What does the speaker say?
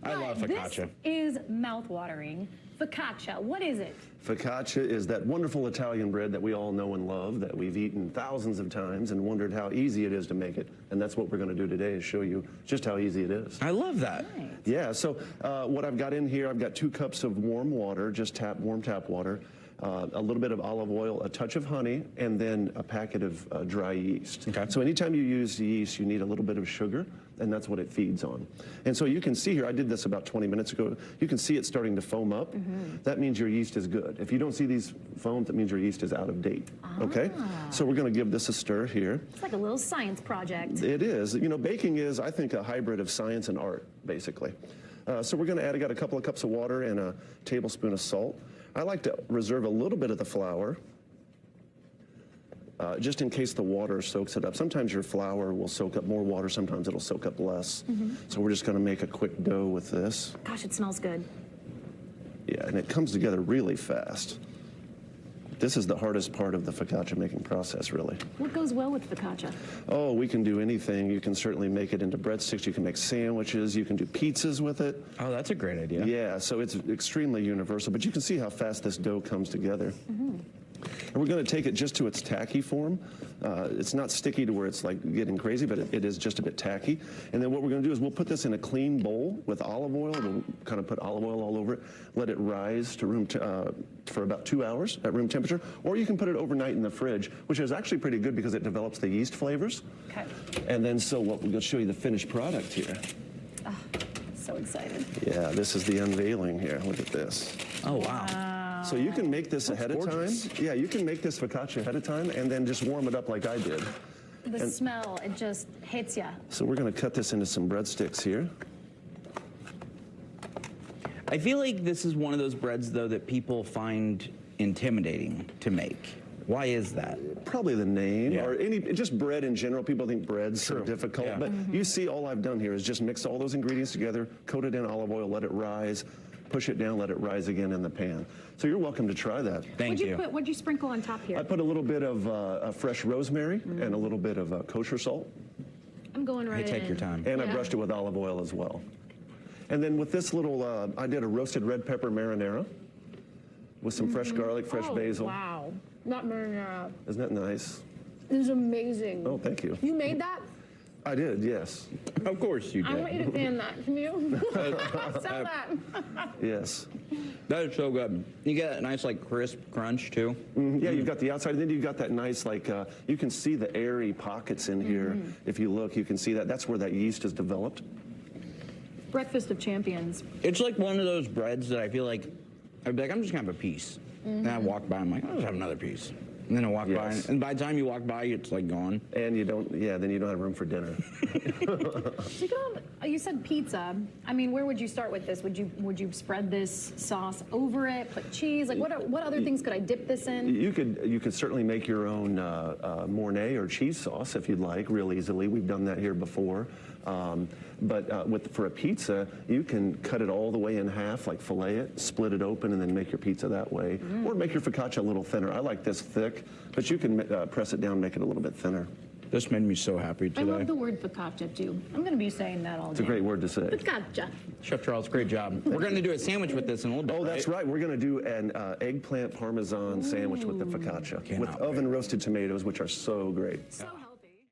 I love focaccia. This is mouth-watering. Focaccia, what is it? Focaccia is that wonderful Italian bread that we all know and love, that we've eaten thousands of times and wondered how easy it is to make it. And that's what we're going to do today, is show you just how easy it is. I love that. Right. Yeah, so what I've got in here, I've got 2 cups of warm water, just warm tap water, a little bit of olive oil, a touch of honey, and then a packet of dry yeast. Okay. So anytime you use yeast, you need a little bit of sugar, and that's what it feeds on. And so you can see here, I did this about 20 minutes ago, you can see it starting to foam up. That means your yeast is good. If you don't see these foams, that means your yeast is out of date. Okay? So we're going to give this a stir here. It's like a little science project. It is. You know, baking is, I think, a hybrid of science and art, basically. So we're going to add, I got a couple of cups of water and a tablespoon of salt. I like to reserve a little bit of the flour, just in case the water soaks it up. Sometimes your flour will soak up more water, sometimes it'll soak up less. So we're just going to make a quick dough with this. Gosh, it smells good. Yeah, and it comes together really fast. This is the hardest part of the focaccia making process, really. What goes well with focaccia? Oh, we can do anything. You can certainly make it into breadsticks. You can make sandwiches. You can do pizzas with it. Oh, that's a great idea. Yeah, so it's extremely universal. But you can see how fast this dough comes together. And we're going to take it just to its tacky form. It's not sticky to where it's like getting crazy, but it is just a bit tacky. And then what we're going to do is we'll put this in a clean bowl with olive oil. We'll kind of put olive oil all over it, let it rise to for about 2 hours at room temperature. Or you can put it overnight in the fridge, which is actually pretty good because it develops the yeast flavors. Okay. And then so we're going to show you the finished product here. Oh, so excited. Yeah, this is the unveiling here. Look at this. Oh, wow. So you can make this ahead gorgeous. of time. Yeah, you can make this focaccia ahead of time and then just warm it up like I did. The smell, it just hits ya. So we're going to cut this into some breadsticks here. I feel like this is one of those breads, though, that people find intimidating to make. Why is that? Probably the name, Yeah. or just bread in general. People think bread's so True. difficult, Yeah. but you see all I've done here is just mix all those ingredients together, coat it in olive oil, let it rise, push it down, let it rise again in the pan. So you're welcome to try that. Thank you. What'd you sprinkle on top here? I put a little bit of fresh rosemary and a little bit of kosher salt, I'm going right Hey, take in. your time. and I Yeah. brushed it with olive oil as well. And then with this little, I did a roasted red pepper marinara with some fresh garlic, fresh basil. Wow. Not marinara. Isn't that nice? This is amazing. Oh, thank you. You made that? I did, yes. Of course you I want you did. to fan that. Can you? Sell that. Yes. That is so good. You get a nice, like, crisp crunch, too. Yeah, you've got the outside, and then you've got that nice, like, you can see the airy pockets in here. If you look, you can see that. That's where that yeast is developed. Breakfast of champions. It's like one of those breads that I feel like, I'd be like, I'm just going to have a piece. And I walk by, I'm like, I'll just have another piece. And then I walk by, and by the time you walk by, it's like gone. And you don't, yeah, then you don't have room for dinner. You said pizza. I mean, where would you start with this? Would you spread this sauce over it? Put cheese? Like what other things could I dip this in? You could certainly make your own Mornay or cheese sauce if you'd like, real easily. We've done that here before. But for a pizza, you can cut it all the way in half, like fillet it, split it open, and then make your pizza that way. Or make your focaccia a little thinner. I like this thick, but you can press it down, make it a little bit thinner. This made me so happy I today. love the word focaccia too. I'm going to be saying that all day. It's a great word to say. Focaccia. Chef Charles, great job. We're going to do a sandwich with this in a little bit. Oh, that's right. We're going to do an eggplant parmesan sandwich with the focaccia with oven roasted tomatoes, which are so great. So healthy.